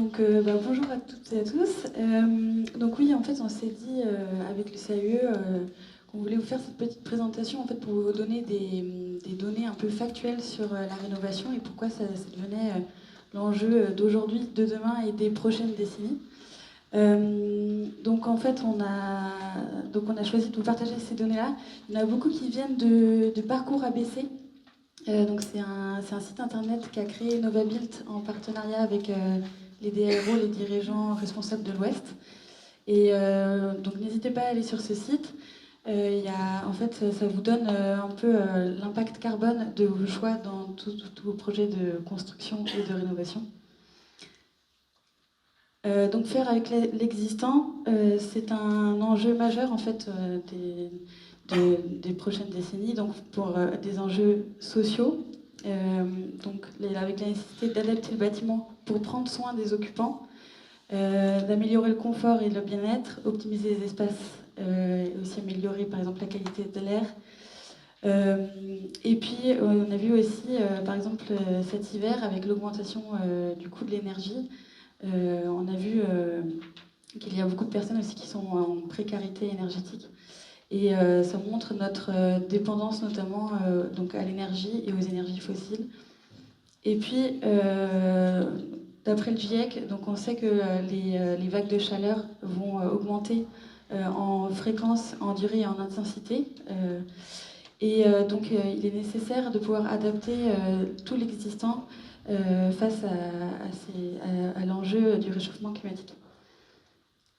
Bonjour à toutes et à tous. Donc oui, en fait, on s'est dit avec le CAUE qu'on voulait vous faire cette petite présentation en fait, pour vous donner des données un peu factuelles sur la rénovation et pourquoi ça devenait l'enjeu d'aujourd'hui, de demain et des prochaines décennies. Donc en fait, on a choisi de vous partager ces données-là. Il y en a beaucoup qui viennent de Parcours ABC. Donc c'est un site internet qu'a créé Novabuild en partenariat avec les DRO, les dirigeants responsables de l'Ouest. Et donc n'hésitez pas à aller sur ce site. En fait, ça vous donne un peu l'impact carbone de vos choix dans tous vos projets de construction et de rénovation. Donc faire avec l'existant, c'est un enjeu majeur en fait des prochaines décennies, donc pour des enjeux sociaux, avec la nécessité d'adapter le bâtiment pour prendre soin des occupants, d'améliorer le confort et le bien-être, optimiser les espaces, et aussi améliorer par exemple la qualité de l'air. Et puis on a vu aussi par exemple cet hiver avec l'augmentation du coût de l'énergie, on a vu qu'il y a beaucoup de personnes aussi qui sont en précarité énergétique. Et ça montre notre dépendance notamment donc à l'énergie et aux énergies fossiles. Et puis, d'après le GIEC, donc on sait que les vagues de chaleur vont augmenter en fréquence, en durée et en intensité. Donc il est nécessaire de pouvoir adapter tout l'existant face à l'enjeu du réchauffement climatique.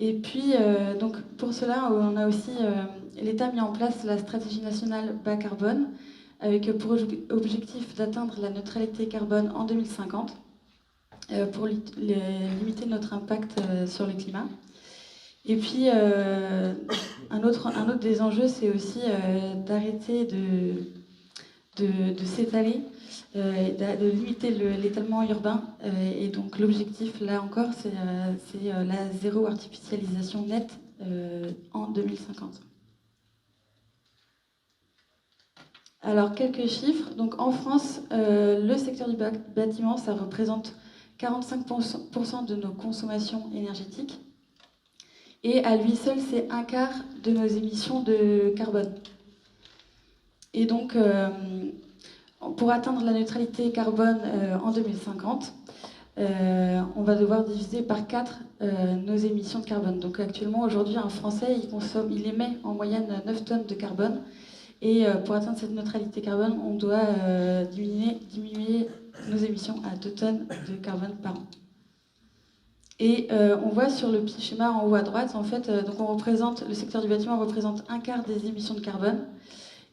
Et puis, donc pour cela, on a aussi l'État a mis en place la stratégie nationale bas carbone, avec pour objectif d'atteindre la neutralité carbone en 2050, pour limiter notre impact sur le climat. Et puis, un autre des enjeux, c'est aussi d'arrêter de s'étaler, de limiter l'étalement urbain. Et donc l'objectif, là encore, c'est la zéro artificialisation nette en 2050. Alors, quelques chiffres. Donc, en France, le secteur du bâtiment, ça représente 45% de nos consommations énergétiques. Et à lui seul, c'est un quart de nos émissions de carbone. Et donc, pour atteindre la neutralité carbone en 2050, on va devoir diviser par 4 nos émissions de carbone. Donc actuellement, aujourd'hui, un Français, il émet en moyenne 9 tonnes de carbone. Et pour atteindre cette neutralité carbone, on doit diminuer nos émissions à 2 tonnes de carbone par an. Et on voit sur le petit schéma en haut à droite, en fait, le secteur du bâtiment représente un quart des émissions de carbone.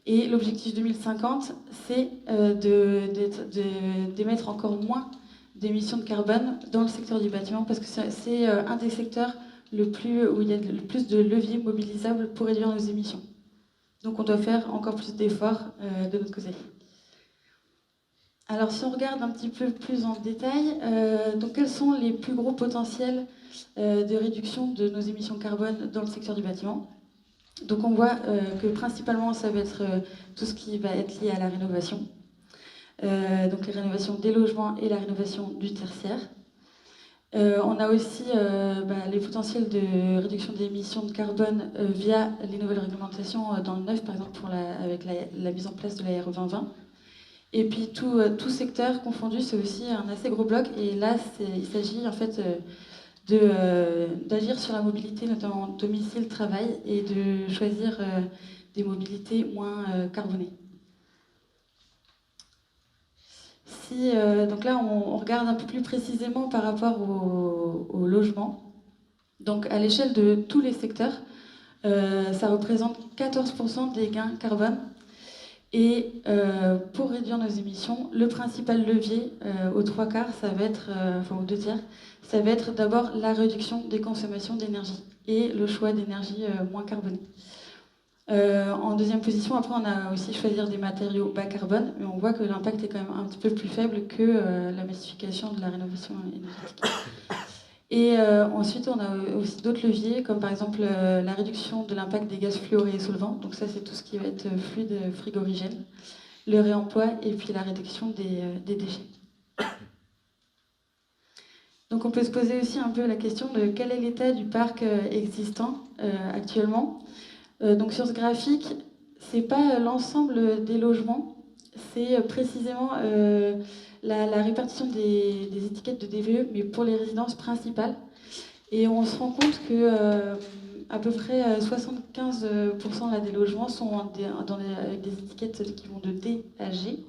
Et l'objectif 2050, c'est d'émettre encore moins d'émissions de carbone dans le secteur du bâtiment, parce que c'est un des secteurs où il y a le plus de leviers mobilisables pour réduire nos émissions. Donc on doit faire encore plus d'efforts de notre côté. Alors si on regarde un petit peu plus en détail, donc quels sont les plus gros potentiels de réduction de nos émissions carbone dans le secteur du bâtiment? Donc on voit que principalement ça va être tout ce qui va être lié à la rénovation. Donc les rénovations des logements et la rénovation du tertiaire. On a aussi les potentiels de réduction des émissions de carbone via les nouvelles réglementations dans le neuf, par exemple avec la mise en place de la RE 2020. Et puis tout secteur confondu, c'est aussi un assez gros bloc. Et là, il s'agit en fait d'agir sur la mobilité, notamment domicile-travail, et de choisir des mobilités moins carbonées. Donc là, on regarde un peu plus précisément par rapport au logement. Donc à l'échelle de tous les secteurs, ça représente 14% des gains carbone. Et pour réduire nos émissions, le principal levier aux 3 quarts, ça va être, aux 2 tiers, ça va être d'abord la réduction des consommations d'énergie et le choix d'énergie moins carbonée. En deuxième position, après, on a aussi choisir des matériaux bas carbone, mais on voit que l'impact est quand même un petit peu plus faible que la massification de la rénovation énergétique. Et ensuite, on a aussi d'autres leviers, comme par exemple la réduction de l'impact des gaz fluorés et solvants. Donc ça, c'est tout ce qui va être fluide frigorigène, le réemploi et puis la réduction des déchets. Donc on peut se poser aussi un peu la question de quel est l'état du parc existant actuellement. Donc sur ce graphique, c'est pas l'ensemble des logements, c'est précisément la répartition des étiquettes de DVE, mais pour les résidences principales. Et on se rend compte que à peu près 75% là, des logements sont avec des étiquettes qui vont de D à G.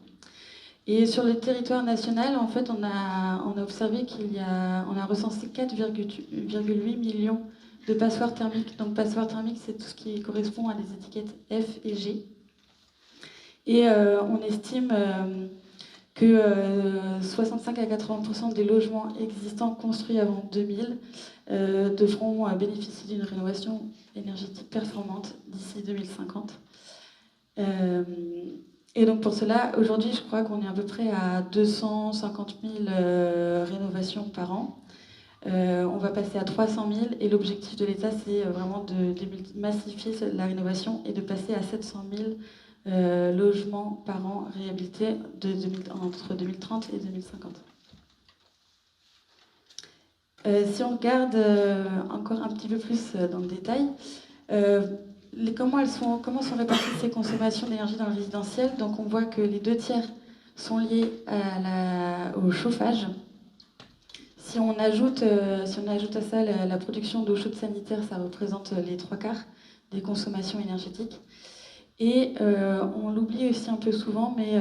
Et sur le territoire national, en fait, on a observé on a recensé 4,8 millions de passoires thermiques. Donc passoires thermiques, c'est tout ce qui correspond à des étiquettes F et G. Et on estime que 65 à 80% des logements existants construits avant 2000 devront bénéficier d'une rénovation énergétique performante d'ici 2050. Et donc pour cela, aujourd'hui, je crois qu'on est à peu près à 250 000 rénovations par an. On va passer à 300 000 et l'objectif de l'État, c'est vraiment de massifier la rénovation et de passer à 700 000 logements par an réhabilités entre 2030 et 2050. Si on regarde encore un petit peu plus dans le détail, comment sont réparties ces consommations d'énergie dans le résidentiel. Donc on voit que les 2/3 sont liés au chauffage. Si on ajoute à ça la production d'eau chaude sanitaire, ça représente les 3/4 des consommations énergétiques. Et on l'oublie aussi un peu souvent, mais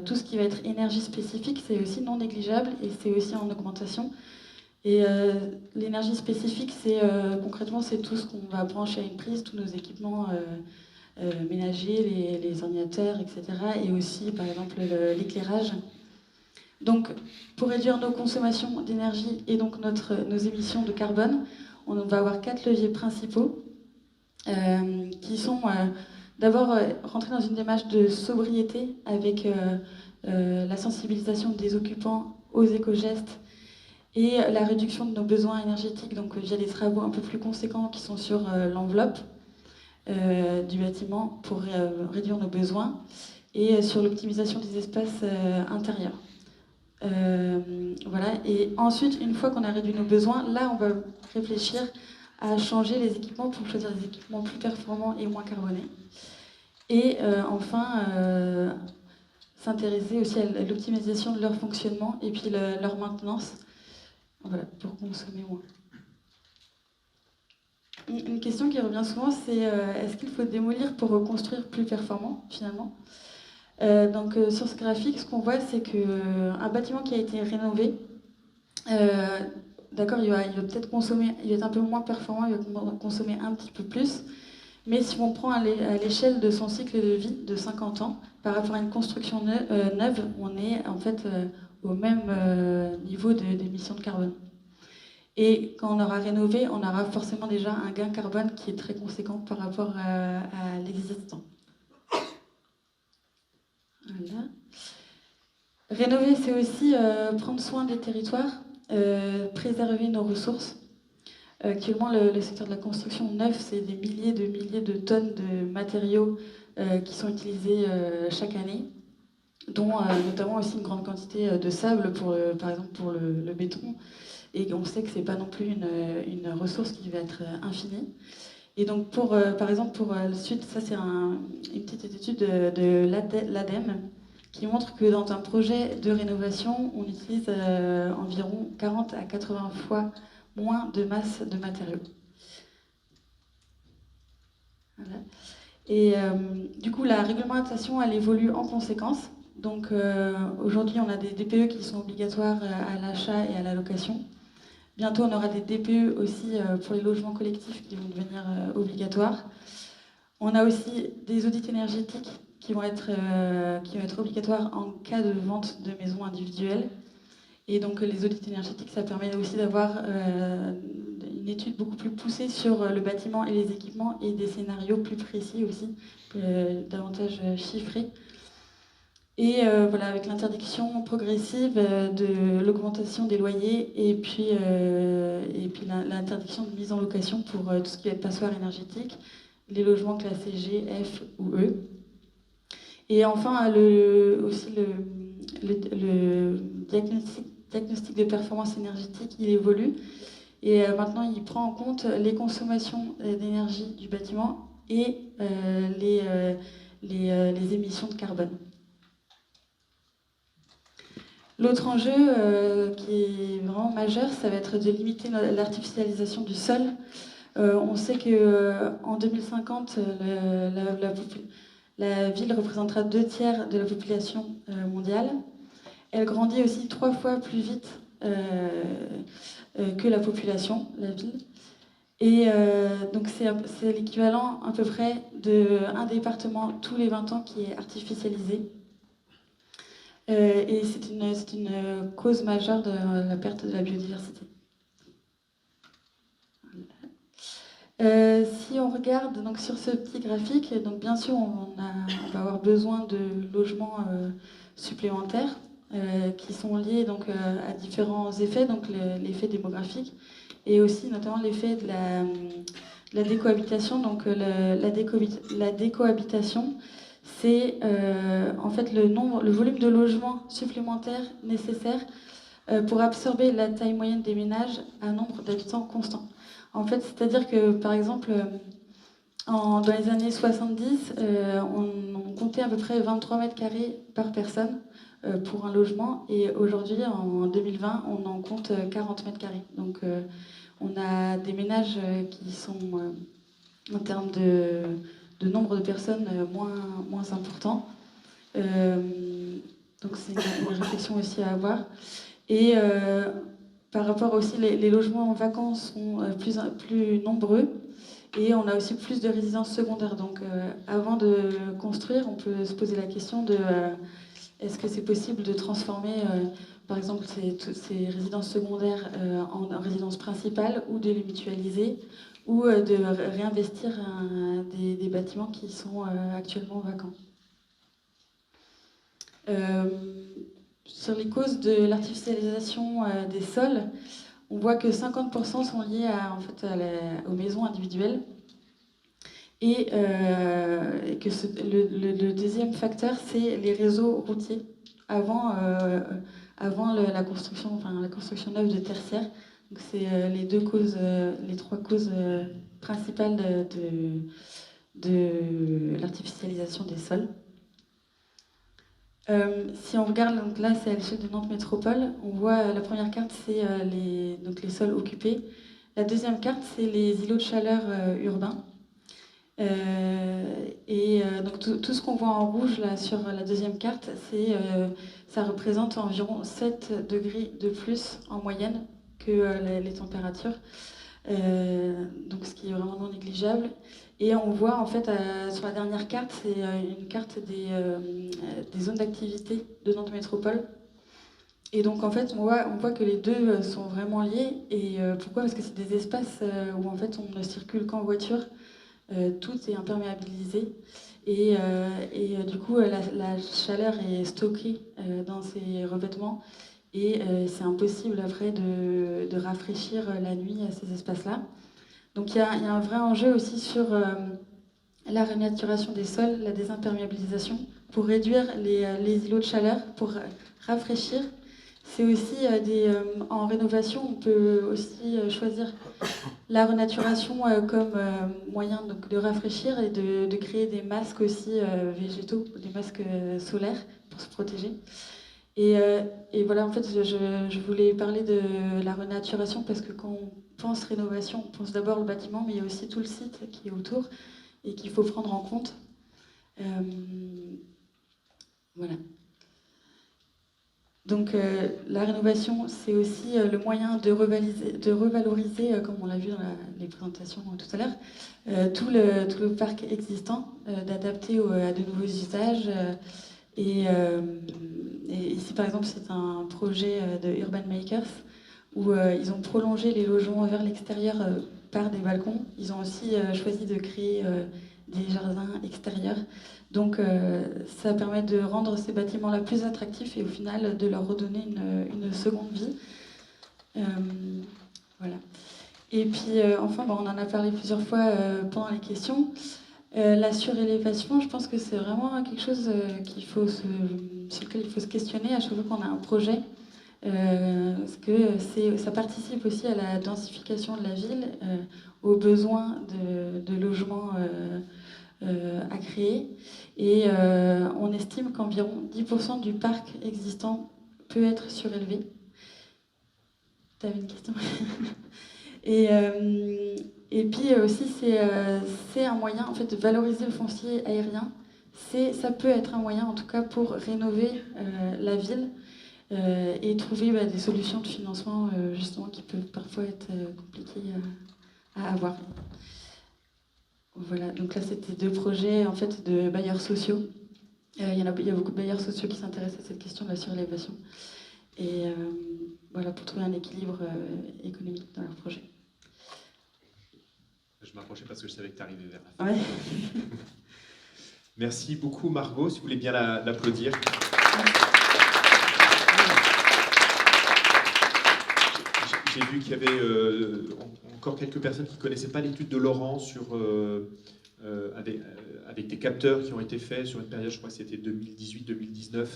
tout ce qui va être énergie spécifique, c'est aussi non négligeable et c'est aussi en augmentation. Et l'énergie spécifique, concrètement, c'est tout ce qu'on va brancher à une prise, tous nos équipements ménagers, les ordinateurs, etc. Et aussi, par exemple, l'éclairage. Donc, pour réduire nos consommations d'énergie et donc nos émissions de carbone, on va avoir 4 leviers principaux qui sont d'abord rentrer dans une démarche de sobriété avec la sensibilisation des occupants aux éco-gestes et la réduction de nos besoins énergétiques, donc via des travaux un peu plus conséquents qui sont sur l'enveloppe du bâtiment pour réduire nos besoins, et sur l'optimisation des espaces intérieurs. Voilà. Et ensuite, une fois qu'on a réduit nos besoins, là on va réfléchir à changer les équipements pour choisir des équipements plus performants et moins carbonés. Et enfin, s'intéresser aussi à l'optimisation de leur fonctionnement et puis leur maintenance. Voilà, pour consommer moins. Une question qui revient souvent, c'est est-ce qu'il faut démolir pour reconstruire plus performant, finalement? Donc sur ce graphique, ce qu'on voit, c'est qu'un bâtiment qui a été rénové, d'accord, il va peut-être consommer, il va être un peu moins performant, il va consommer un petit peu plus, mais si on prend à l'échelle de son cycle de vie de 50 ans, par rapport à une construction neuve, on est en fait au même niveau d'émissions de carbone. Et quand on aura rénové, on aura forcément déjà un gain carbone qui est très conséquent par rapport à l'existant. Voilà. Rénover, c'est aussi prendre soin des territoires, préserver nos ressources. Actuellement, le secteur de la construction neuf, c'est des milliers de tonnes de matériaux qui sont utilisés chaque année, dont notamment aussi une grande quantité de sable, par exemple pour le béton. Et on sait que ce n'est pas non plus une ressource qui va être infinie. Et donc, par exemple, pour le Sud, ça c'est une petite étude de l'ADEME qui montre que dans un projet de rénovation, on utilise environ 40 à 80 fois moins de masse de matériaux. Voilà. Et du coup, la réglementation, elle évolue en conséquence. Donc aujourd'hui, on a des DPE qui sont obligatoires à l'achat et à la location. Bientôt, on aura des DPE aussi pour les logements collectifs qui vont devenir obligatoires. On a aussi des audits énergétiques qui vont être obligatoires en cas de vente de maisons individuelles. Et donc les audits énergétiques, ça permet aussi d'avoir une étude beaucoup plus poussée sur le bâtiment et les équipements et des scénarios plus précis aussi, davantage chiffrés. Et voilà, avec l'interdiction progressive de l'augmentation des loyers et puis l'interdiction de mise en location pour tout ce qui va être passoire énergétique, les logements classés G, F ou E. Et enfin, aussi le diagnostic de performance énergétique, il évolue. Et maintenant, il prend en compte les consommations d'énergie du bâtiment et les émissions de carbone. L'autre enjeu qui est vraiment majeur, ça va être de limiter l'artificialisation du sol. On sait qu'en 2050, la ville représentera 2/3 de la population mondiale. Elle grandit aussi 3 fois plus vite que la population, la ville. Et donc c'est l'équivalent à peu près d'un département tous les 20 ans qui est artificialisé. Et c'est une cause majeure de la perte de la biodiversité. Si on regarde donc, sur ce petit graphique, donc bien sûr on va avoir besoin de logements supplémentaires qui sont liés donc, à différents effets, donc l'effet démographique et aussi notamment l'effet de la décohabitation. Donc la décohabitation, c'est en fait le volume de logements supplémentaires nécessaires pour absorber la taille moyenne des ménages à un nombre d'habitants constant. En fait, c'est-à-dire que, par exemple, dans les années 70, on comptait à peu près 23 mètres carrés par personne pour un logement, et aujourd'hui, en 2020, on en compte 40 mètres carrés. Donc, on a des ménages qui sont, en termes de nombre de personnes, moins importants. Donc, c'est une réflexion aussi à avoir. Et par rapport aussi, les logements vacants sont plus nombreux et on a aussi plus de résidences secondaires. Donc avant de construire, on peut se poser la question de est-ce que c'est possible de transformer par exemple ces résidences secondaires en résidences principales, ou de les mutualiser, ou de réinvestir des bâtiments qui sont actuellement vacants. Sur les causes de l'artificialisation des sols, on voit que 50% sont liés aux maisons individuelles, et que le deuxième facteur, c'est les réseaux routiers avant la construction neuve de tertiaire. Donc c'est les 3 causes principales de l'artificialisation des sols. Si on regarde, donc là c'est à l'échelle de Nantes Métropole, on voit la première carte, c'est les sols occupés. La deuxième carte, c'est les îlots de chaleur urbains. Donc tout ce qu'on voit en rouge là sur la deuxième carte, ça représente environ 7 degrés de plus en moyenne que les températures. Donc ce qui est vraiment non négligeable. Et on voit en fait sur la dernière carte, c'est une carte des zones d'activité de Nantes Métropole. Et donc en fait on voit que les deux sont vraiment liés. Et pourquoi? Parce que c'est des espaces où en fait on ne circule qu'en voiture, tout est imperméabilisé. Et du coup la chaleur est stockée dans ces revêtements. Et c'est impossible après de rafraîchir la nuit à ces espaces-là. Donc il y a un vrai enjeu aussi sur la renaturation des sols, la désimperméabilisation, pour réduire les îlots de chaleur, pour rafraîchir. C'est aussi en rénovation, on peut aussi choisir la renaturation comme moyen donc, de rafraîchir et de créer des masques aussi végétaux, des masques solaires pour se protéger. Et voilà, en fait, je voulais parler de la renaturation parce que quand on pense rénovation, on pense d'abord le bâtiment, mais il y a aussi tout le site qui est autour et qu'il faut prendre en compte. Voilà. Donc la rénovation, c'est aussi le moyen de revaloriser, comme on l'a vu dans les présentations tout à l'heure, tout le parc existant, d'adapter à de nouveaux usages. Et ici, par exemple, c'est un projet de Urban Makers où ils ont prolongé les logements vers l'extérieur par des balcons. Ils ont aussi choisi de créer des jardins extérieurs. Donc ça permet de rendre ces bâtiments-là plus attractifs et au final de leur redonner une seconde vie. Voilà. Et puis enfin, on en a parlé plusieurs fois pendant les questions. La surélévation, je pense que c'est vraiment quelque chose sur lequel il faut se questionner à chaque fois qu'on a un projet. parce que ça participe aussi à la densification de la ville, aux besoins de logements à créer. Et on estime qu'environ 10% du parc existant peut être surélevé. Tu avais une question? Et puis aussi, c'est un moyen en fait, de valoriser le foncier aérien. Ça peut être un moyen, en tout cas, pour rénover la ville et trouver des solutions de financement, justement, qui peuvent parfois être compliquées à avoir. Voilà, donc là, c'était 2 projets en fait, de bailleurs sociaux. Il y a beaucoup de bailleurs sociaux qui s'intéressent à cette question de la surélévation. Et voilà, pour trouver un équilibre économique dans leur projet. Je m'approchais parce que je savais que tu arrivais vers la fin. Ouais. Merci beaucoup Margot, si vous voulez bien l'applaudir. J'ai vu qu'il y avait encore quelques personnes qui ne connaissaient pas l'étude de Laurent avec des capteurs qui ont été faits sur une période, je crois que c'était 2018-2019,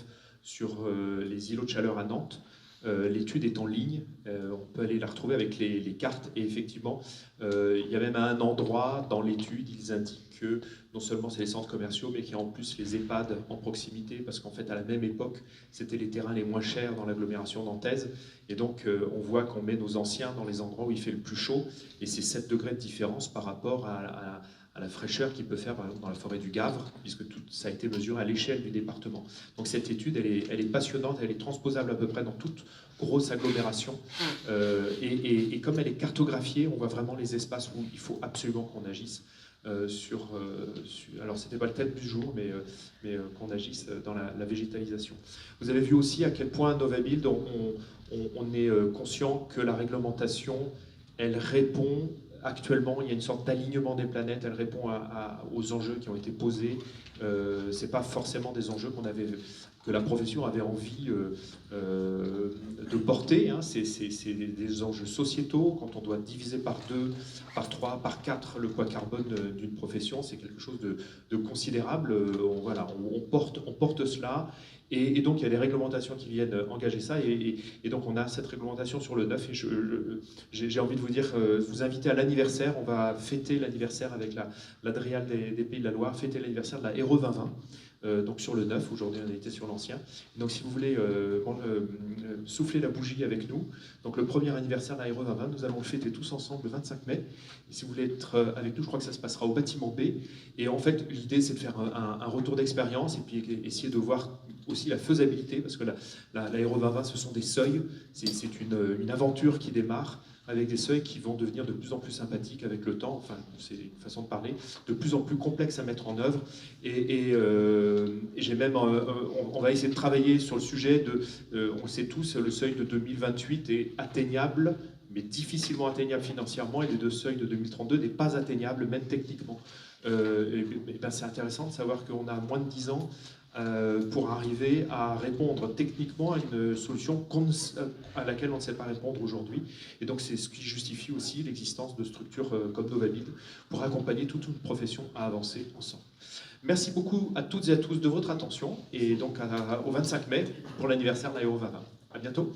sur les îlots de chaleur à Nantes. L'étude est en ligne, on peut aller la retrouver avec les cartes, et effectivement, il y a même un endroit dans l'étude, ils indiquent que non seulement c'est les centres commerciaux, mais qu'il y a en plus les EHPAD en proximité, parce qu'en fait, à la même époque, c'était les terrains les moins chers dans l'agglomération nantaise, et donc on voit qu'on met nos anciens dans les endroits où il fait le plus chaud, et c'est 7 degrés de différence par rapport à la fraîcheur qu'il peut faire par exemple dans la forêt du Gavre, puisque tout ça a été mesuré à l'échelle du département. Donc cette étude, elle est passionnante, elle est transposable à peu près dans toute grosse agglomération, et comme elle est cartographiée, on voit vraiment les espaces où il faut absolument qu'on agisse. Alors c'était pas le thème du jour, mais qu'on agisse dans la végétalisation. Vous avez vu aussi à quel point Novabuild, on est conscient que la réglementation, elle répond. Actuellement, il y a une sorte d'alignement des planètes, elle répond aux enjeux qui ont été posés. Ce n'est pas forcément des enjeux que la profession avait envie de porter. Hein. C'est des enjeux sociétaux. Quand on doit diviser par 2, par 3, par 4 le poids carbone d'une profession, c'est quelque chose de considérable. On porte cela. Et donc, il y a des réglementations qui viennent engager ça. Et donc, on a cette réglementation sur le 9. Et j'ai envie de vous inviter à l'anniversaire. On va fêter l'anniversaire avec l'Adrial des Pays de la Loire, fêter l'anniversaire de la Héros 2020. Donc sur le 9, aujourd'hui on était sur l'ancien. Donc si vous voulez souffler la bougie avec nous, donc le premier anniversaire de la Héros 2020, nous allons le fêter tous ensemble le 25 mai. Et si vous voulez être avec nous, je crois que ça se passera au bâtiment B. Et en fait, l'idée c'est de faire un retour d'expérience et puis essayer de voir aussi la faisabilité, parce que la Héros 2020, ce sont des seuils, c'est une aventure qui démarre avec des seuils qui vont devenir de plus en plus sympathiques avec le temps, enfin c'est une façon de parler, de plus en plus complexe à mettre en œuvre, et j'ai même, on va essayer de travailler sur le sujet on le sait tous, le seuil de 2028 est atteignable, mais difficilement atteignable financièrement, et les 2 seuils de 2032 n'est pas atteignable, même techniquement. C'est intéressant de savoir qu'on a moins de 10 ans pour arriver à répondre techniquement à une solution à laquelle on ne sait pas répondre aujourd'hui. Et donc c'est ce qui justifie aussi l'existence de structures comme Novabuild pour accompagner toute une profession à avancer ensemble. Merci beaucoup à toutes et à tous de votre attention, et donc au 25 mai pour l'anniversaire de la Héros 2020. À bientôt.